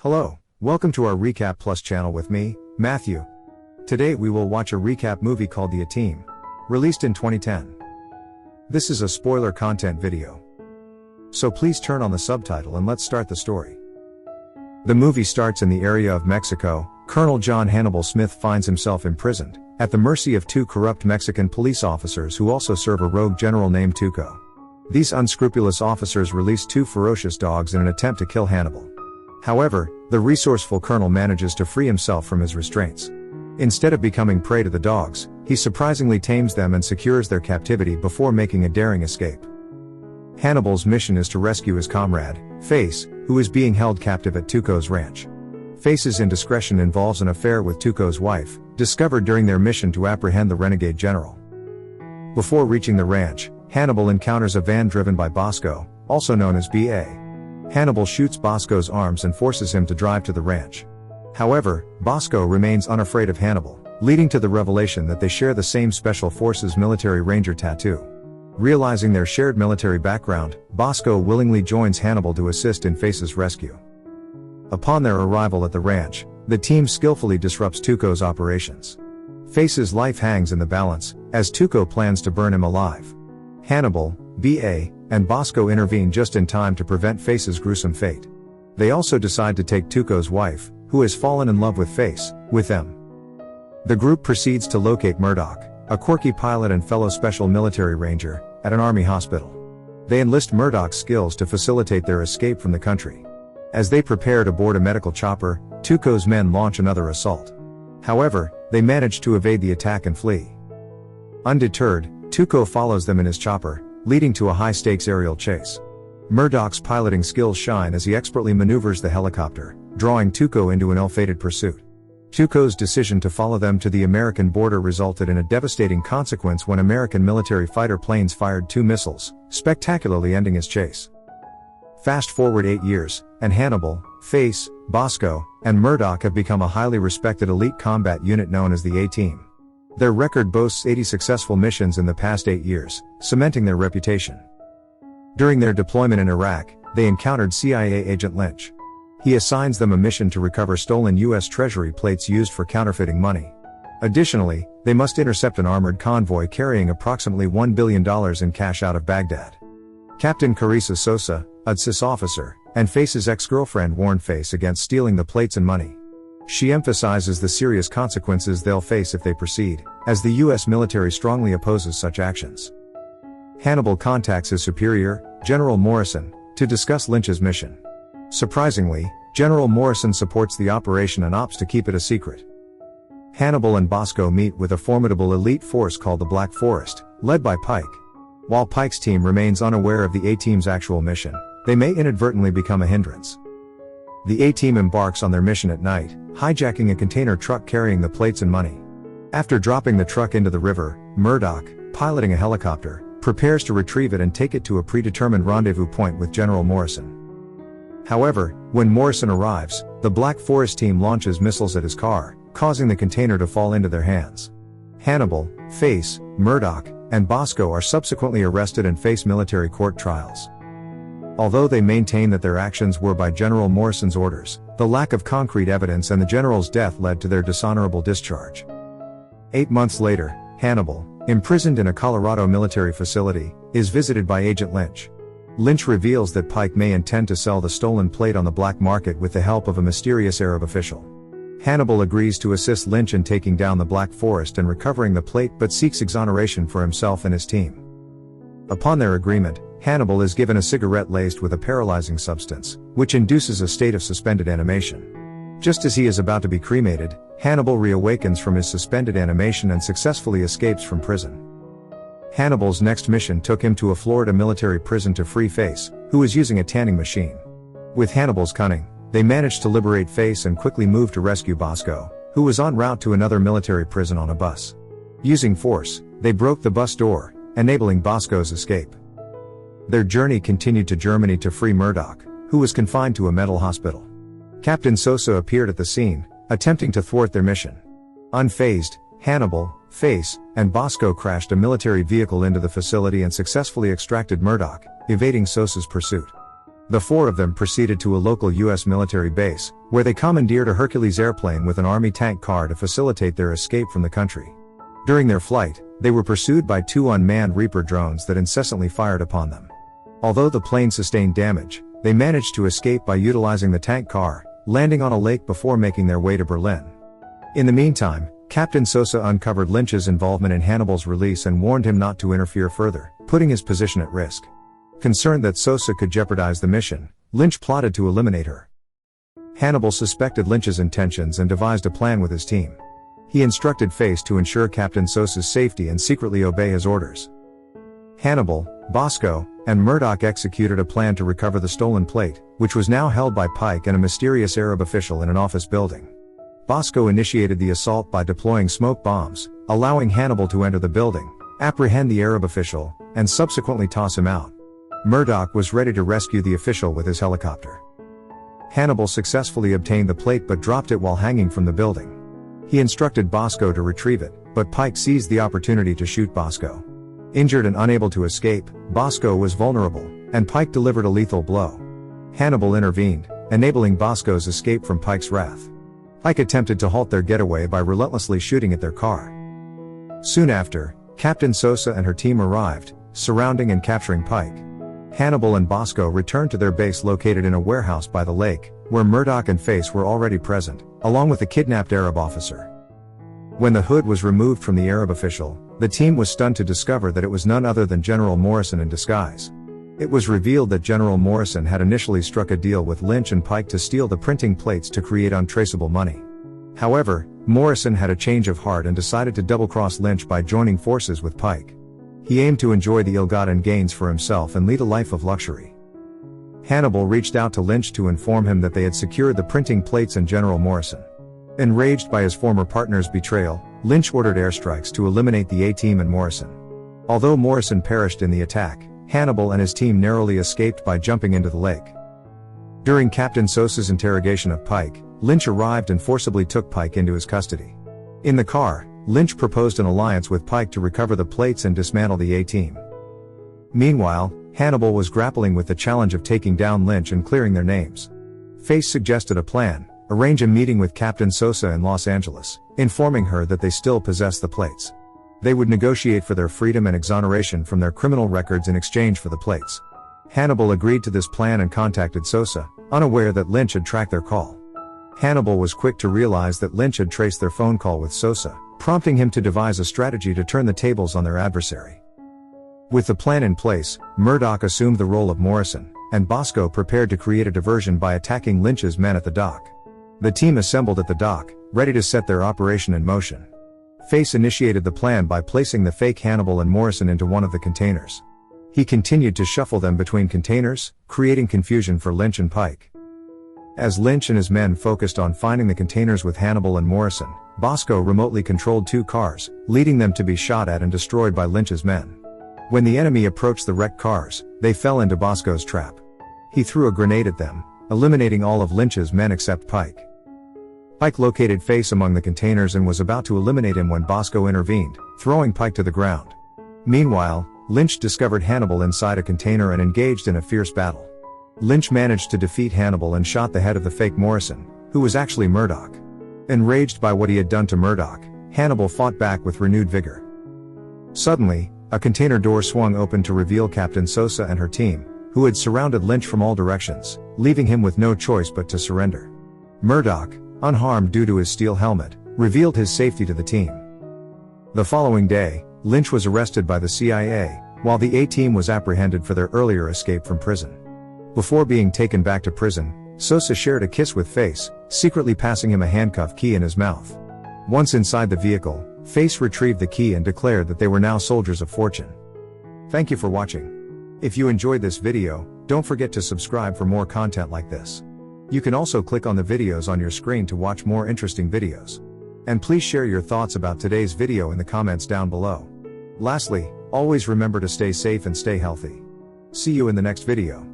Hello, welcome to our RecapPlus channel with me, Matthew. Today we will watch a recap movie called The A-Team, released in 2010. This is a spoiler content video, so please turn on the subtitle and let's start the story. The movie starts in the area of Mexico. Colonel John Hannibal Smith finds himself imprisoned, at the mercy of two corrupt Mexican police officers who also serve a rogue general named Tuco. These unscrupulous officers release two ferocious dogs in an attempt to kill Hannibal. However, the resourceful colonel manages to free himself from his restraints. Instead of becoming prey to the dogs, he surprisingly tames them and secures their captivity before making a daring escape. Hannibal's mission is to rescue his comrade, Face, who is being held captive at Tuco's ranch. Face's indiscretion involves an affair with Tuco's wife, discovered during their mission to apprehend the renegade general. Before reaching the ranch, Hannibal encounters a van driven by Bosco, also known as B.A. Hannibal shoots Bosco's arms and forces him to drive to the ranch. However, Bosco remains unafraid of Hannibal, leading to the revelation that they share the same Special Forces military ranger tattoo. Realizing their shared military background, Bosco willingly joins Hannibal to assist in Face's rescue. Upon their arrival at the ranch, the team skillfully disrupts Tuco's operations. Face's life hangs in the balance, as Tuco plans to burn him alive. Hannibal, B.A., and Bosco intervene just in time to prevent Face's gruesome fate. They also decide to take Tuco's wife, who has fallen in love with Face, with them. The group proceeds to locate Murdoch, a quirky pilot and fellow special military ranger, at an army hospital. They enlist Murdoch's skills to facilitate their escape from the country. As they prepare to board a medical chopper, Tuco's men launch another assault. However, they manage to evade the attack and flee. Undeterred, Tuco follows them in his chopper, leading to a high-stakes aerial chase. Murdoch's piloting skills shine as he expertly maneuvers the helicopter, drawing Tuco into an ill-fated pursuit. Tuco's decision to follow them to the American border resulted in a devastating consequence when American military fighter planes fired two missiles, spectacularly ending his chase. Fast forward 8 years, and Hannibal, Face, Bosco, and Murdoch have become a highly respected elite combat unit known as the A-Team. Their record boasts 80 successful missions in the past 8 years, cementing their reputation. During their deployment in Iraq, they encountered CIA agent Lynch. He assigns them a mission to recover stolen U.S. Treasury plates used for counterfeiting money. Additionally, they must intercept an armored convoy carrying approximately $1 billion in cash out of Baghdad. Captain Carissa Sosa, a CIS officer, and Face's ex-girlfriend warn Face against stealing the plates and money. She emphasizes the serious consequences they'll face if they proceed, as the U.S. military strongly opposes such actions. Hannibal contacts his superior, General Morrison, to discuss Lynch's mission. Surprisingly, General Morrison supports the operation and opts to keep it a secret. Hannibal and Bosco meet with a formidable elite force called the Black Forest, led by Pike. While Pike's team remains unaware of the A-Team's actual mission, they may inadvertently become a hindrance. The A-Team embarks on their mission at night, hijacking a container truck carrying the plates and money. After dropping the truck into the river, Murdoch, piloting a helicopter, prepares to retrieve it and take it to a predetermined rendezvous point with General Morrison. However, when Morrison arrives, the Black Forest team launches missiles at his car, causing the container to fall into their hands. Hannibal, Face, Murdoch, and Bosco are subsequently arrested and face military court trials. Although they maintain that their actions were by General Morrison's orders, the lack of concrete evidence and the general's death led to their dishonorable discharge. 8 months later, Hannibal, imprisoned in a Colorado military facility, is visited by Agent Lynch. Lynch reveals that Pike may intend to sell the stolen plate on the black market with the help of a mysterious Arab official. Hannibal agrees to assist Lynch in taking down the Black Forest and recovering the plate but seeks exoneration for himself and his team. Upon their agreement, Hannibal is given a cigarette laced with a paralyzing substance, which induces a state of suspended animation. Just as he is about to be cremated, Hannibal reawakens from his suspended animation and successfully escapes from prison. Hannibal's next mission took him to a Florida military prison to free Face, who was using a tanning machine. With Hannibal's cunning, they managed to liberate Face and quickly move to rescue Bosco, who was en route to another military prison on a bus. Using force, they broke the bus door, enabling Bosco's escape. Their journey continued to Germany to free Murdoch, who was confined to a mental hospital. Captain Sosa appeared at the scene, attempting to thwart their mission. Unfazed, Hannibal, Face, and Bosco crashed a military vehicle into the facility and successfully extracted Murdoch, evading Sosa's pursuit. The four of them proceeded to a local U.S. military base, where they commandeered a Hercules airplane with an army tank car to facilitate their escape from the country. During their flight, they were pursued by two unmanned Reaper drones that incessantly fired upon them. Although the plane sustained damage, they managed to escape by utilizing the tank car, landing on a lake before making their way to Berlin. In the meantime, Captain Sosa uncovered Lynch's involvement in Hannibal's release and warned him not to interfere further, putting his position at risk. Concerned that Sosa could jeopardize the mission, Lynch plotted to eliminate her. Hannibal suspected Lynch's intentions and devised a plan with his team. He instructed Face to ensure Captain Sosa's safety and secretly obey his orders. Hannibal, Bosco, and Murdoch executed a plan to recover the stolen plate, which was now held by Pike and a mysterious Arab official in an office building. Bosco initiated the assault by deploying smoke bombs, allowing Hannibal to enter the building, apprehend the Arab official, and subsequently toss him out. Murdoch was ready to rescue the official with his helicopter. Hannibal successfully obtained the plate but dropped it while hanging from the building. He instructed Bosco to retrieve it, but Pike seized the opportunity to shoot Bosco. Injured and unable to escape, Bosco was vulnerable, and Pike delivered a lethal blow. Hannibal intervened, enabling Bosco's escape from Pike's wrath. Pike attempted to halt their getaway by relentlessly shooting at their car. Soon after, Captain Sosa and her team arrived, surrounding and capturing Pike. Hannibal and Bosco returned to their base located in a warehouse by the lake, where Murdoch and Face were already present, along with the kidnapped Arab officer. When the hood was removed from the Arab official, the team was stunned to discover that it was none other than General Morrison in disguise. It was revealed that General Morrison had initially struck a deal with Lynch and Pike to steal the printing plates to create untraceable money. However, Morrison had a change of heart and decided to double-cross Lynch by joining forces with Pike. He aimed to enjoy the ill-gotten gains for himself and lead a life of luxury. Hannibal reached out to Lynch to inform him that they had secured the printing plates and General Morrison. Enraged by his former partner's betrayal, Lynch ordered airstrikes to eliminate the A-Team and Morrison. Although Morrison perished in the attack, Hannibal and his team narrowly escaped by jumping into the lake. During Captain Sosa's interrogation of Pike, Lynch arrived and forcibly took Pike into his custody. In the car, Lynch proposed an alliance with Pike to recover the plates and dismantle the A-Team. Meanwhile, Hannibal was grappling with the challenge of taking down Lynch and clearing their names. Face suggested a plan: arrange a meeting with Captain Sosa in Los Angeles, informing her that they still possess the plates. They would negotiate for their freedom and exoneration from their criminal records in exchange for the plates. Hannibal agreed to this plan and contacted Sosa, unaware that Lynch had tracked their call. Hannibal was quick to realize that Lynch had traced their phone call with Sosa, prompting him to devise a strategy to turn the tables on their adversary. With the plan in place, Murdoch assumed the role of Morrison, and Bosco prepared to create a diversion by attacking Lynch's men at the dock. The team assembled at the dock, ready to set their operation in motion. Face initiated the plan by placing the fake Hannibal and Morrison into one of the containers. He continued to shuffle them between containers, creating confusion for Lynch and Pike. As Lynch and his men focused on finding the containers with Hannibal and Morrison, Bosco remotely controlled two cars, leading them to be shot at and destroyed by Lynch's men. When the enemy approached the wrecked cars, they fell into Bosco's trap. He threw a grenade at them, eliminating all of Lynch's men except Pike. Pike located Face among the containers and was about to eliminate him when Bosco intervened, throwing Pike to the ground. Meanwhile, Lynch discovered Hannibal inside a container and engaged in a fierce battle. Lynch managed to defeat Hannibal and shot the head of the fake Morrison, who was actually Murdoch. Enraged by what he had done to Murdoch, Hannibal fought back with renewed vigor. Suddenly, a container door swung open to reveal Captain Sosa and her team, who had surrounded Lynch from all directions, leaving him with no choice but to surrender. Murdoch, unharmed due to his steel helmet, revealed his safety to the team. The following day, Lynch was arrested by the CIA, while the A-Team was apprehended for their earlier escape from prison. Before being taken back to prison, Sosa shared a kiss with Face, secretly passing him a handcuff key in his mouth. Once inside the vehicle, Face retrieved the key and declared that they were now soldiers of fortune. Thank you for watching. If you enjoyed this video, don't forget to subscribe for more content like this. You can also click on the videos on your screen to watch more interesting videos. And please share your thoughts about today's video in the comments down below. Lastly, always remember to stay safe and stay healthy. See you in the next video.